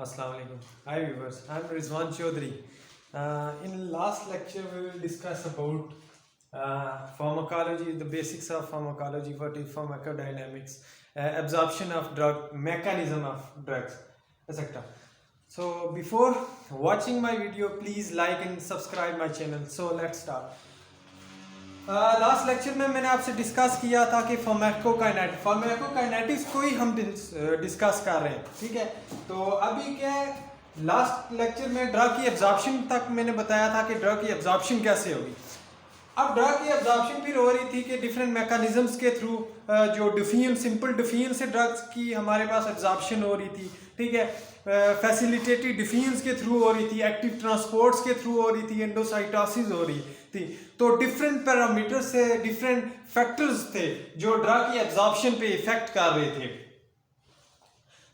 Assalamu alaikum. Hi viewers, I'm Rizwan Chaudhary. In last lecture we will discuss about pharmacology, the basics of pharmacology, what is pharmacodynamics, absorption of drug, mechanism of drugs, etc. So before watching my video, please like and subscribe my channel. So let's start. Last lecture में मैंने आपसे discuss किया था कि pharmacokinetics को ही हम discuss कर रहे हैं, ठीक है। तो अभी क्या है, लास्ट लेक्चर में ड्रग की एब्जॉर्प्शन तक मैंने बताया था कि ड्रग की एब्जॉर्प्शन कैसे होगी। अब ड्रग की एब्जॉर्प्शन फिर हो रही थी कि डिफरेंट मैकेनिज्म्स के थ्रू जो डिफियन सिंपल डिफियन से ड्रग्स की हमारे पास एब्जॉर्प्शन हो रही थी, ठीक है। फैसिलिटेटेड डिफियंस के थ्रू हो रही थी, एक्टिव ट्रांसपोर्ट्स के थ्रू हो रही थी, एंडोसाइटोसिस हो रही थी। तो डिफरेंट पैरामीटर से डिफरेंट फैक्टर्स थे जो ड्रग की एब्जॉर्प्शन पे इफेक्ट कर रहे थे।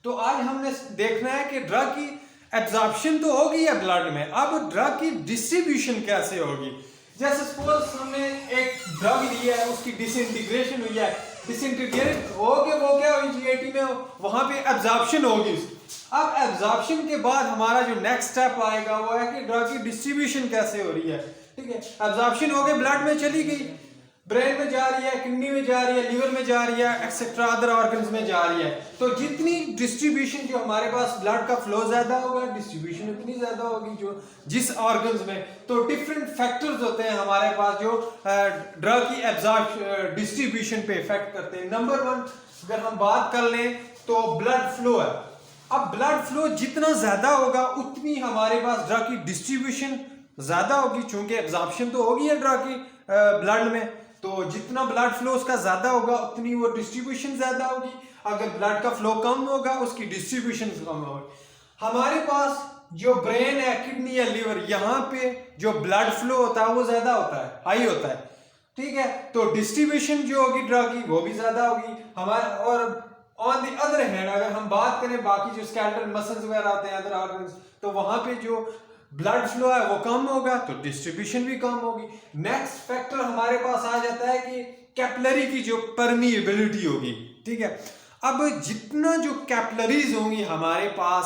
तो आज हमने देखना है कि ड्रग की एब्जॉर्प्शन तो होगी है ब्लड में, अब ड्रग की डिस्ट्रीब्यूशन कैसे होगी। जैसे सपोज हमने एक ड्रग लिया है, उसकी डिसइंटीग्रेशन हुई है, डिसइंटीग्रेट हो के वो क्या हुई जीआईटी में, वहां पे एब्जॉर्प्शन होगी। अब एब्जॉर्प्शन के बाद हमारा जो नेक्स्ट स्टेप आएगा वो है कि ड्रग की डिस्ट्रीब्यूशन कैसे हो रही है, ठीक है। एब्जॉर्प्शन हो गई, ब्लड में चली गई, ब्रेन में जा रही है, किडनी में जा रही है, लिवर में जा रही है, एक्सेट्रा अदर ऑर्गन्स में जा रही है। तो जितनी डिस्ट्रीब्यूशन जो हमारे पास ब्लड का फ्लो ज्यादा होगा, डिस्ट्रीब्यूशन उतनी ज्यादा होगी जो जिस ऑर्गन्स में। तो डिफरेंट फैक्टर्स होते हैं हमारे पास जो ड्रग की डिस्ट्रीब्यूशन पे इफेक्ट करते हैं। नंबर 1 अगर हम बात कर लें तो ब्लड फ्लो है। अब ब्लड फ्लो जितना ज्यादा होगा उतनी हमारे पास ड्रग की डिस्ट्रीब्यूशन ज्यादा होगी, चूंकि एब्जॉर्प्शन तो होगी है ड्रग की ब्लड में। तो जितना ब्लड फ्लो उसका ज्यादा होगा उतनी वो डिस्ट्रीब्यूशन ज्यादा होगी। अगर ब्लड का फ्लो कम होगा उसकी डिस्ट्रीब्यूशन कम होगी। हमारे पास जो ब्रेन है, किडनी या लिवर, यहाँ पे जो ब्लड फ्लो होता है वो ज्यादा होता है, हाई होता है, ठीक है। तो डिस्ट्रीब्यूशन जो होगी ड्रग की वो भी ज्यादा होगी हमारे। और ऑन द अदर हैंड अगर हम बात करें बाकी जो स्केलेटल मसल्स वगैरह होते हैं, अदर ऑर्गन्स, तो वहां पे जो ब्लड फ्लो है वो कम होगा तो डिस्ट्रीब्यूशन भी कम होगी। नेक्स्ट फैक्टर हमारे पास आ जाता है कि कैपिलरी की जो परमिएबिलिटी होगी, ठीक है। अब जितना जो कैपिलरीज होंगी हमारे पास,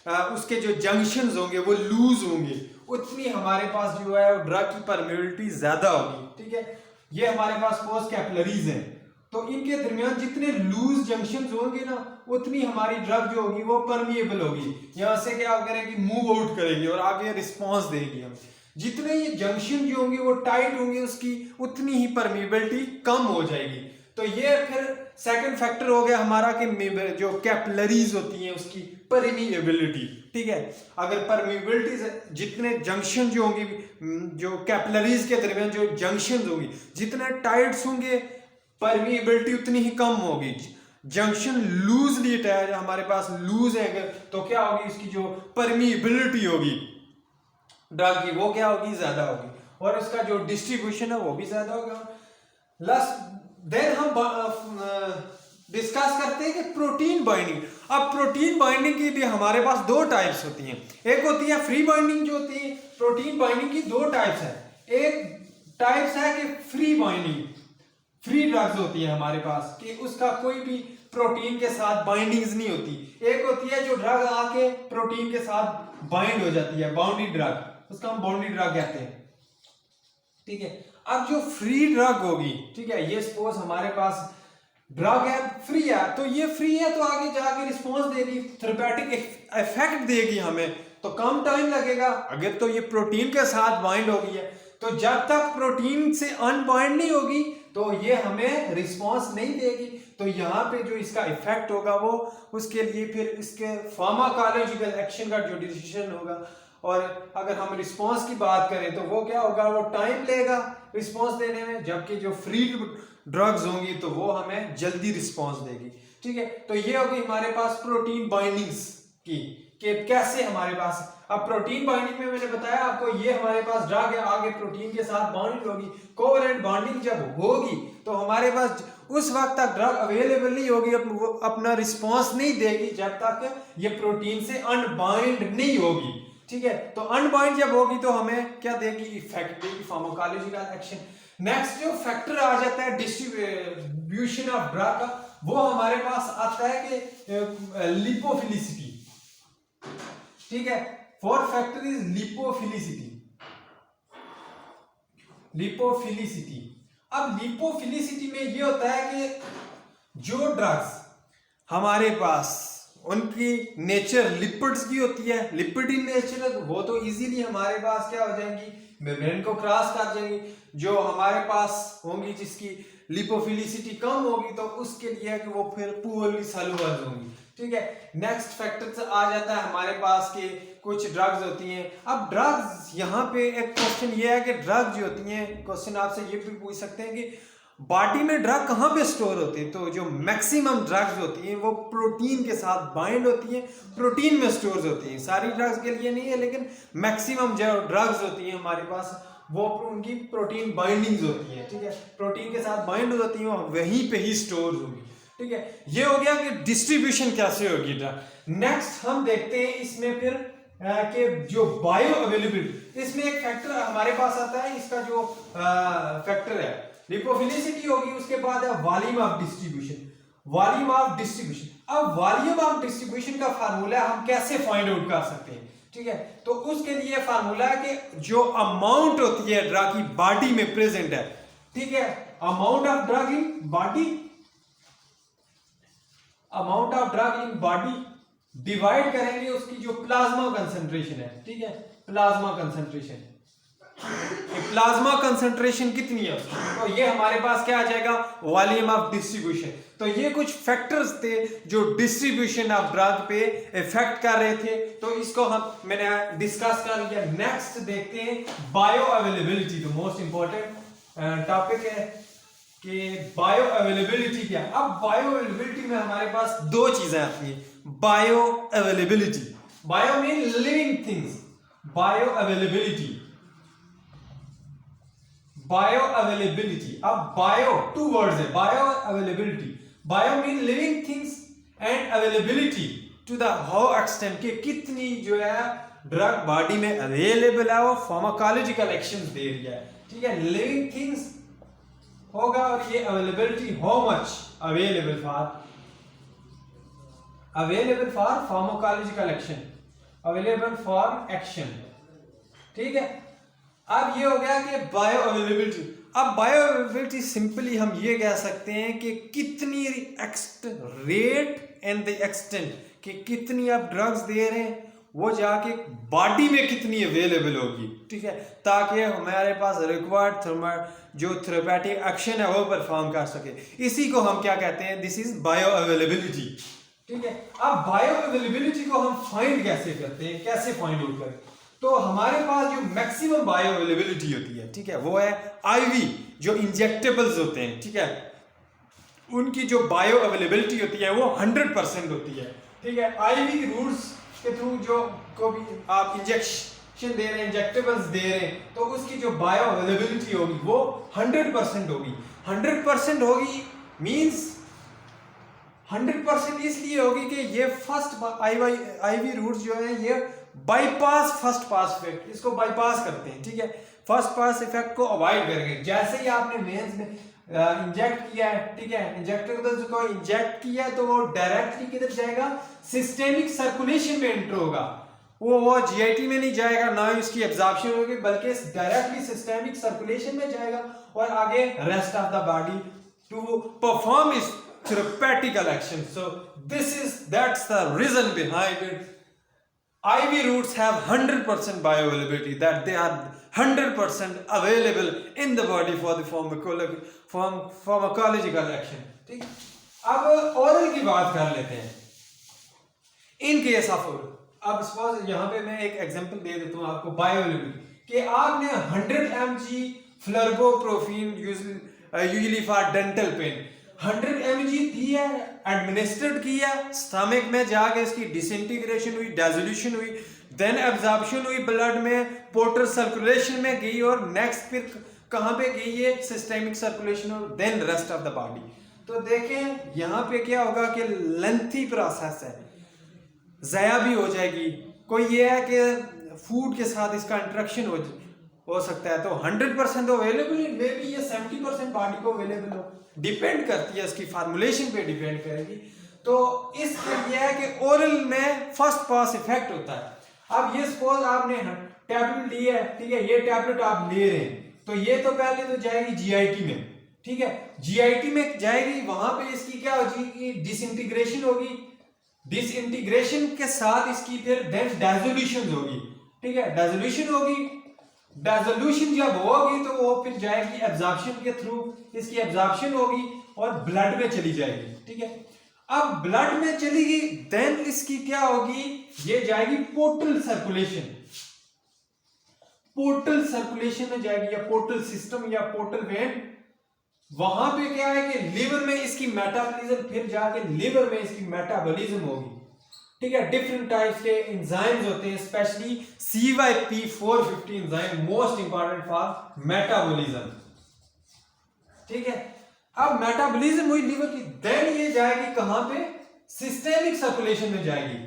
उसके जो जंक्शंस होंगे वो लूज होंगे, उतनी हमारे पास जो है ड्रग की परमिएबिलिटी ज्यादा होगी, ठीक है। ये हमारे पास पोस्ट कैपिलरीज हैं, तो इनके दरमियान जितने लूज जंक्शंस होंगे ना उतनी हमारी ड्रग जो होगी वो परमिएबल होगी। यहां से क्या करेगी, मूव आउट करेगी और आगे रिस्पांस देगी हमें। जितने ये जंक्शन जो होंगे वो टाइट होंगे उसकी उतनी ही परमिएबिलिटी कम हो जाएगी। तो ये फिर सेकंड फैक्टर हो गया हमारा कि जो कैपिलरीज होती हैं उसकी परमिएबिलिटी, ठीक है। अगर परमिएबिलिटी जितने जंक्शन जो होंगी, जो कैपिलरीज के दरमियान जो जंक्शन होंगी जितने टाइट्स होंगे परमिएबिलिटी उतनी ही कम होगी। जंक्शन लूजली अटैच हमारे पास लूज है अगर, तो क्या होगी इसकी जो परमिएबिलिटी होगी ड्रग की वो क्या होगी, ज्यादा होगी, और इसका जो डिस्ट्रीब्यूशन है वो भी ज्यादा होगा। देन हम डिस्कस करते हैं कि प्रोटीन बाइंडिंग। अब प्रोटीन बाइंडिंग की भी हमारे पास दो टाइप्स होती हैं। एक होती है फ्री बाइंडिंग, जो होती है प्रोटीन बाइंडिंग की दो टाइप्स है। एक टाइप्स है कि फ्री बाइंडिंग, फ्री ड्रग्स होती है हमारे पास कि उसका कोई भी प्रोटीन के साथ बाइंडिंग्स नहीं होती। एक होती है जो ड्रग आके प्रोटीन के साथ बाइंड हो जाती है, बाउंडी ड्रग, उसका हम बाउंडी ड्रग कहते हैं, ठीक है। अब जो फ्री ड्रग होगी, ठीक है, ये सपोज हमारे पास ड्रग है, फ्री है, तो ये फ्री है तो आगे जाके रिस्पॉन्स देगी, थेरेपेटिक इफेक्ट देगी हमें, तो कम टाइम लगेगा। अगर तो ये प्रोटीन के साथ बाइंड होगी है तो जब तक प्रोटीन से अनबाइंड नहीं होगी तो ये हमें रिस्पांस नहीं देगी। तो यहाँ पे जो इसका इफेक्ट होगा वो उसके लिए फिर इसके फार्माकोलॉजिकल एक्शन का जो डिसीजन होगा। और अगर हम रिस्पांस की बात करें तो वो क्या होगा, वो टाइम लेगा रिस्पांस देने में, जबकि जो फ्री ड्रग्स होंगी तो वो हमें जल्दी रिस्पांस देगी, ठीक है। तो ये होगी हमारे पास प्रोटीन बाइंडिंग्स की कि कैसे हमारे पास। अब प्रोटीन बाइंडिंग में मैंने बताया आपको, ये हमारे पास ड्रग है, आगे प्रोटीन के साथ बाउंड होगी। कोवैलेंट बॉन्डिंग जब होगी तो हमारे पास उस वक्त तक ड्रग अवेलेबल नहीं होगी, अपना रिस्पांस नहीं देगी जब तक ये प्रोटीन से अनबाइंड नहीं होगी, ठीक है। तो अनबाइंड जब होगी तो हमें क्या देगी, इफेक्ट देगी, फार्माकोलॉजिकल एक्शन। नेक्स्ट जो फैक्टर आ जाता है डिस्ट्रीब्यूशन ऑफ ड्रग का, वो हमारे पास आता है कि लिपोफिलिसिटी। ठीक है। Fourth factor is lipophilicity. Lipophilicity, अब लिपोफिलिसिटी में ये होता है कि जो ड्रग्स हमारे पास उनकी नेचर लिपिड्स की होती है, लिपिड इन नेचर, वो तो इजीली हमारे पास क्या हो जाएंगी, मेम्ब्रेन को क्रॉस कर जाएंगी। जो हमारे पास होंगी जिसकी लिपोफिलिसिटी कम होगी तो उसके लिए कि वो फिर पुअरली सॉल्युबल होंगी, ठीक है। नेक्स्ट फैक्टर से आ जाता है हमारे पास के कुछ ड्रग्स होती हैं। अब ड्रग्स, यहाँ पे एक क्वेश्चन ये है कि ड्रग जो होती हैं, क्वेश्चन आपसे ये भी पूछ सकते हैं कि बॉडी में ड्रग कहाँ पे स्टोर होते हैं, तो जो मैक्सिमम ड्रग्स होती हैं वो प्रोटीन के साथ बाइंड होती हैं, प्रोटीन में स्टोर होती हैं। सारी ड्रग्स के लिए नहीं है, लेकिन मैक्सिमम जो ड्रग्स होती हैं हमारे पास वो उनकी प्रोटीन बाइंडिंग्स होती हैं, ठीक है, प्रोटीन के साथ बाइंड हो जाती हैं, वहीं पे ही स्टोर होगी, ठीक है। ये हो गया कि डिस्ट्रीब्यूशन कैसे होगी ड्रग। नेक्स्ट हम देखते हैं इसमें फिर कि जो बायो अवेलेबिलिटी, इसमें एक फैक्टर हमारे पास आता है, इसका जो फैक्टर है लिपोफिलिसिटी होगी, उसके बाद है volume of distribution. Volume of distribution, अब वॉल्यूम ऑफ डिस्ट्रीब्यूशन का फार्मूला हम कैसे फाइंड आउट कर सकते हैं, ठीक है। तो उसके लिए फार्मूला है कि जो अमाउंट होती है ड्रग की बॉडी में प्रेजेंट है, ठीक है, amount of drug in body, amount of drug in body divide करेंगे उसकी जो प्लाज्मा कंसंट्रेशन है, ठीक है, प्लाज्मा कंसंट्रेशन, प्लाज्मा कंसंट्रेशन कितनी है, तो ये हमारे पास क्या आ जाएगा, वॉल्यूम ऑफ डिस्ट्रीब्यूशन। तो ये कुछ फैक्टर्स थे जो डिस्ट्रीब्यूशन ऑफ ड्रग पे इफेक्ट कर रहे थे, तो इसको मैंने डिस्कस कर लिया। नेक्स्ट देखते हैं बायो अवेलेबिलिटी, तो मोस्ट इंपॉर्टेंट टॉपिक है कि बायो अवेलेबिलिटी क्या है। अब बायो अवेलेबिलिटी में हमारे पास दो चीजें आती है, bio availability, bio mean living things, bio availability, bio availability. अब बायो टू वर्ड्स है, bio availability, bio mean living things and availability to the how extent, के कितनी जो है ड्रग बॉडी में अवेलेबल है, वो फार्माकोलॉजिकल एक्शंस दे रही है, ठीक है। लिविंग थिंग्स होगा और ये availability, how much available for pharmacological action, available for action, ठीक है। अब ये हो गया कि बायो अवेलेबिलिटी। अब बायो अवेलेबिलिटी सिंपली हम ये कह सकते हैं कि कितनी रेट एंड द एक्सटेंट, कि कितनी आप ड्रग्स दे रहे हैं वो जाके बॉडी में कितनी अवेलेबल होगी, ठीक है, ताकि हमारे पास रिक्वायर्ड जो थेरेपेटिक एक्शन है वो परफॉर्म कर सके। इसी को हम क्या कहते हैं, दिस इज बायो अवेलेबिलिटी, ठीक है। अब बायो अवेलेबिलिटी को हम फाइंड कैसे करते हैं, कैसे फाइंड आउट करें, तो हमारे पास जो मैक्सिमम बायो अवेलेबिलिटी होती है, ठीक है, वो है आईवी, जो इंजेक्टेबल्स होते हैं, ठीक है, उनकी जो बायो अवेलेबिलिटी होती है वो 100% होती है, ठीक है। आईवी रूट्स के थ्रू जो को भी आप इंजेक्शन दे रहे हैं, इंजेक्टेबल्स दे रहे हैं, तो उसकी जो बायो अवेलेबिलिटी होगी वो 100% होगी। 100% होगी मींस 100% इसलिए होगी कि ये फर्स्ट आईवी रूट्स जो है ये बाईपास फर्स्ट पास इफेक्ट, इसको बाईपास करते हैं, ठीक है, फर्स्ट पास इफेक्ट को अवॉइड करेंगे। जैसे ही आपने वेन्स में इंजेक्ट किया है, ठीक है, इंजेक्टेबल्स को इंजेक्ट किया है तो वो डायरेक्टली किधर जाएगा, सिस्टेमिक सर्कुलेशन में एंटर होगा, वो जीआईटी में नहीं जाएगा, ना ही उसकी एब्जॉर्प्शन होगी, बल्कि डायरेक्टली सिस्टेमिक सर्कुलेशन में जाएगा और आगे rest of the body to perform इस therapeutical action. So that's the reason behind it. IV routes have 100% bioavailability, that they are 100% available in the body for the pharmacological action. ठीक, अब oral की बात कर लेते हैं। In case of oral, अब suppose यहाँ पे मैं एक एग्जांपल दे देता हूँ आपको बायोअवेलेबिलिटी, कि आपने 100 mg flurbiprofen usually for dental pain 100 mg दी है, एडमिनिस्ट्रेट किया, स्टमक में जाके इसकी डिसइंटीग्रेशन हुई, डेसोल्यूशन हुई, देन एब्जॉर्प्शन हुई ब्लड में, पोर्टल सर्कुलेशन में गई और नेक्स्ट फिर कहाँ पे गई है, सिस्टेमिक सर्कुलेशन और then rest of the body. तो देखें यहाँ पे क्या होगा कि लेंथी प्रोसेस है, ज़ाया भी हो जाएगी। कोई ये है कि फूड के साथ इसका इंटरेक्शन हो सकता है, तो 100% अवेलेबल मे बी ये 70% बॉडी को अवेलेबल हो, डिपेंड करती है इसकी फार्मूलेशन पे डिपेंड करेगी। तो इसके लिए है कि ओरल में फर्स्ट पास इफेक्ट होता है। अब ये सपोज आपने टैबलेट ली है, ठीक है, ये टैबलेट आप ले रहे हैं, तो ये तो पहले तो जाएगी जीआईटी में, ठीक है, जीआईटी में जाएगी, वहां पे इसकी क्या होगी, डिसइंटीग्रेशन होगी, डिसइंटीग्रेशन के साथ इसकी फिर देन डेसोल्यूशन होगी, ठीक है, डेसोल्यूशन होगी, डेसोल्यूशन जब होगी तो वो फिर जाएगी एब्जॉर्प्शन के थ्रू, इसकी एब्जॉर्प्शन होगी और ब्लड में चली जाएगी, ठीक है। अब ब्लड में चली गई, देन इसकी क्या होगी, ये जाएगी पोर्टल सर्कुलेशन, पोर्टल सर्कुलेशन में जाएगी, या पोर्टल सिस्टम या पोर्टल वेन, वहां पे क्या है कि लिवर में इसकी मेटाबॉलिज्म, फिर जाके लिवर में इसकी मेटाबॉलिज्म होगी, ठीक है। डिफरेंट टाइप्स के एंजाइम्स होते हैं, specially CYP450 enzyme most important for metabolism, ठीक है। अब मेटाबॉलिज्म हुई लिवर की, देन ये जाएगी कहां पे, सिस्टेमिक सर्कुलेशन में जाएगी,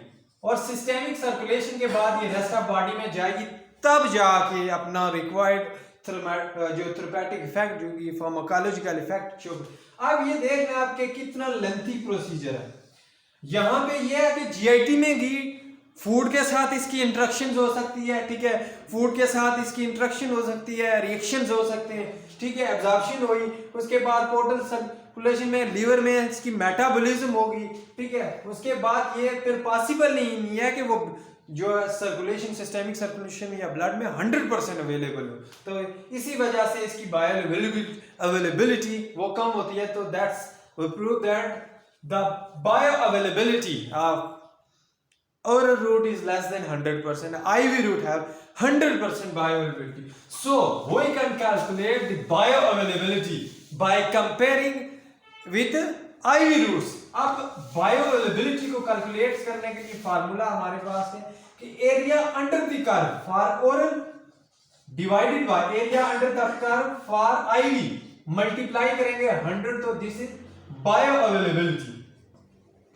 और सिस्टेमिक सर्कुलेशन के बाद ये रेस्ट ऑफ बॉडी में जाएगी, तब जाके अपना रिक्वायर्ड जो थेरेपेटिक इफेक्ट, जो फार्माकोलॉजिकल इफेक्ट जो। अब ये देखना आपके कितना लेंथी प्रोसीजर है। यहां पे ये है कि जीआईटी में भी फूड के साथ इसकी इंटरेक्शन हो सकती है, ठीक है, फूड के साथ इसकी इंटरेक्शन हो सकती है, रिएक्शंस हो सकते हैं, ठीक है, एब्जॉर्प्शन हुई, उसके बाद पोर्टल सर्कुलेशन में लिवर में इसकी मेटाबॉलिज्म होगी, ठीक है, उसके बाद ये फिर पॉसिबल नहीं है कि वो जो सर्कुलेशन, सिस्टेमिक सर्कुलेशन या ब्लड में 100% अवेलेबल हो, तो इसी वजह से इसकी बायो अवेलेबिलिटी वो कम होती है। तो that's we prove that the bio availability of oral route is less than 100%, IV route have 100% bioavailability. So we can calculate the bioavailability by comparing with IV routes. अब bioavailability को calculate करने के लिए formula हमारे पास है कि area under the curve for oral divided by area under the curve for IV, multiply करेंगे 100, तो दिस इज बायोअवेलेबिलिटी,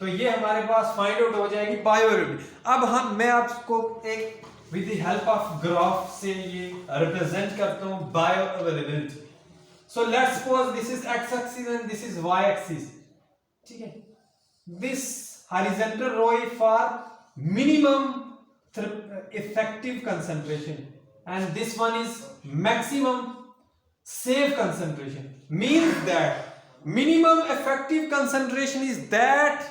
तो ये हमारे पास फाइंड आउट हो जाएगी बायोअवेलेबिलिटी। अब मैं आपको एक with the help of graph से ये रिप्रेजेंट करता हूं bioavailability. So let's suppose this is X axis and this is Y axis, ठीक है। This horizontal row is for minimum effective concentration and this one is maximum safe concentration, means that minimum effective concentration is that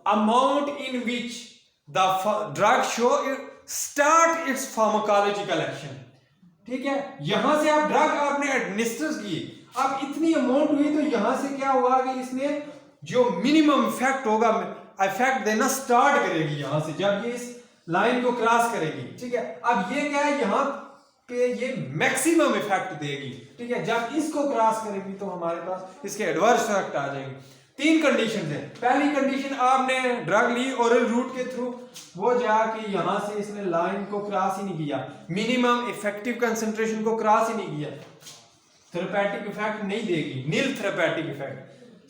amount in which the drug show start its pharmacological action, ठीक है। यहां से आप drug आपने administer किए, अब इतनी amount हुई, तो यहां से क्या हुआ कि इसने जो मिनिमम इफेक्ट होगा, इफेक्ट देना स्टार्ट करेगी यहां से, जब ये इस लाइन को क्रॉस करेगी, ठीक है। अब ये क्या है, यहां पे ये मैक्सिमम इफेक्ट देगी, ठीक है। जब इसको क्रॉस करेगी तो हमारे पास इसके एडवर्स इफेक्ट आ जाएंगे। तीन कंडीशन है। पहली कंडीशन, आपने ड्रग ली ओरल रूट के थ्रू, वो जाके यहां से इसने लाइन को क्रॉस ही नहीं किया, मिनिमम इफेक्टिव कंसंट्रेशन को क्रॉस ही नहीं किया, थेरेपेटिक इफेक्ट नहीं देगी, नील थेरेपेटिक इफेक्ट।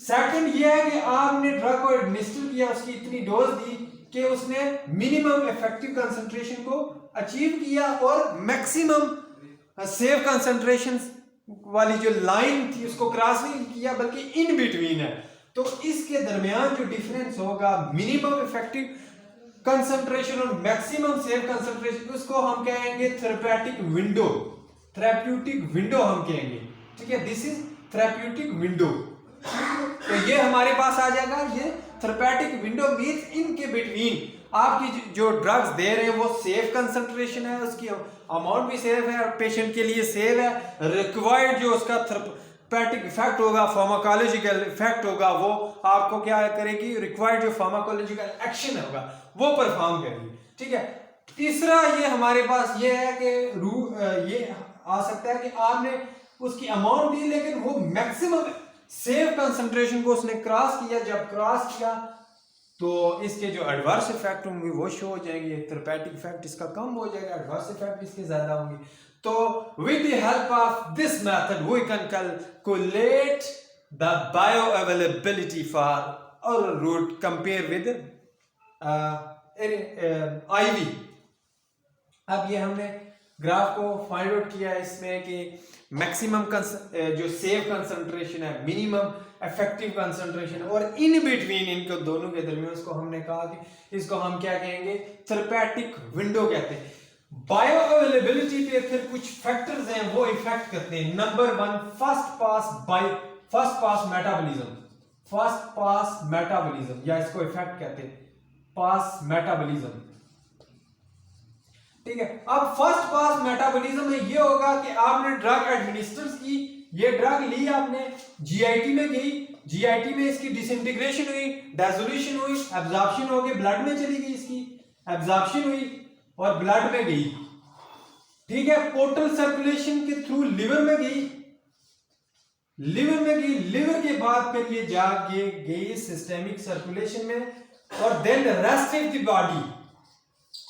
सेकंड ये है कि आपने ड्रग को एडमिनिस्टर किया, उसकी इतनी डोज दी कि उसने मिनिमम इफेक्टिव कंसंट्रेशन को अचीव किया और मैक्सिमम सेफ कंसंट्रेशन वाली जो लाइन थी उसको क्रॉस नहीं किया, बल्कि इन बिटवीन है। तो इसके दरमियान जो डिफरेंस होगा मिनिमम इफेक्टिव कंसंट्रेशन और मैक्सिमम सेफ कंसंट्रेशन, उसको हम कहेंगे थेरेपेटिक विंडो, थेरेप्यूटिक विंडो हम कहेंगे, ठीक है। This is therapeutic window. तो ये हमारे पास आ जाएगा, ये थेरेपेटिक विंडो मींस इनके बिटवीन आपकी जो ड्रग्स दे रहे हैं वो सेफ कंसंट्रेशन है, उसकी अमाउंट भी सेफ है और पेशेंट के लिए सेफ है। रिक्वायर्ड जो उसका थेरेपेटिक इफेक्ट होगा, फार्माकोलॉजिकल इफेक्ट होगा, वो आपको क्या करेगी, रिक्वायर्ड जो फार्माकोलॉजिकल एक्शन होगा वो परफॉर्म करेगी, ठीक है। तीसरा ये हमारे पास ये है कि ये आ सकता है कि आपने उसकी अमाउंट दी लेकिन वो मैक्सिमम सेफ कंसंट्रेशन को उसने क्रॉस किया, जब क्रॉस किया तो इसके जो एडवर्स इफेक्ट होंगे वो शो हो जाएंगे, थेरेपेटिक इफेक्ट इसका कम हो जाएगा, एडवर्स इफेक्ट इसके ज्यादा होंगे। तो with the help of this method we can calculate the bioavailability for oral route compare with IV। अब ये हमने ग्राफ को फाइंड आउट किया इसमें कि मैक्सिमम जो सेव कंसंट्रेशन है, मिनिमम इफेक्टिव कंसंट्रेशन, और इन बिटवीन इनको दोनों के दरमियान उसको हमने कहा कि इसको हम क्या कहेंगे, थेरेपेटिक विंडो कहते हैं। बायो अवेलेबिलिटी पे फिर कुछ फैक्टर्स हैं वो इफेक्ट करते हैं। नंबर 1, फर्स्ट पास मेटाबॉलिज्म, या इसको इफेक्ट कहते हैं पास मेटाबॉलिज्म। ठीक है, अब फर्स्ट पास मेटाबॉलिज्म में ये होगा कि आपने ड्रग एडमिनिस्टर की, ये ड्रग ली आपने, जीआईटी में गई, जीआईटी में इसकी डिसइंटीग्रेशन हुई, डेसोल्यूशन हुई, एब्जॉर्प्शन हो गई, ब्लड में चली गई, इसकी एब्जॉर्प्शन हुई और ब्लड में गई। ठीक है, पोर्टल सर्कुलेशन के थ्रू लिवर में गई, लिवर के बाद फिर ये जाके गई सिस्टेमिक सर्कुलेशन में, और then rest of the body,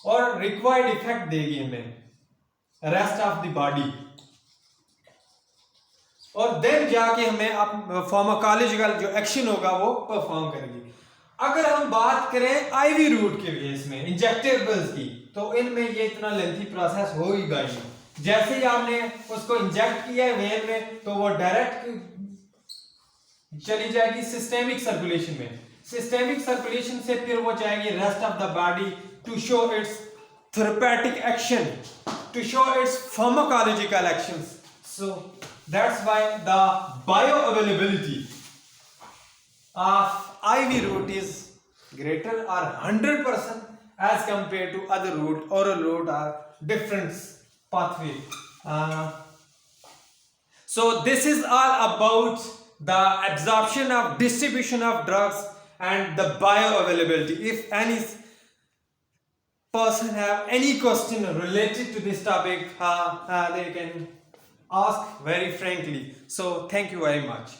और रिक्वायर्ड इफेक्ट देगी हमें रेस्ट ऑफ द बॉडी, और देन जाके हमें अब फार्माकोलॉजिकल जो एक्शन होगा वो परफॉर्म करेगी। अगर हम बात करें आईवी रूट के बेस में इंजेक्टेबल्स की, तो इनमें ये इतना लेंथी प्रोसेस होगा ही। जैसे ही आपने उसको इंजेक्ट किया है वेन में, तो वो डायरेक्ट चली जाएगी सिस्टेमिक सर्कुलेशन में, सिस्टेमिक सर्कुलेशन से फिर वो जाएगी rest of the body to show its therapeutic action, to show its pharmacological actions. So that's why the bioavailability of IV route is greater or 100% as compared to other route. Oral route are different pathway. So this is all about the absorption of distribution of drugs and the bioavailability. If any person have any question related to this topic, they can ask very frankly. So thank you very much.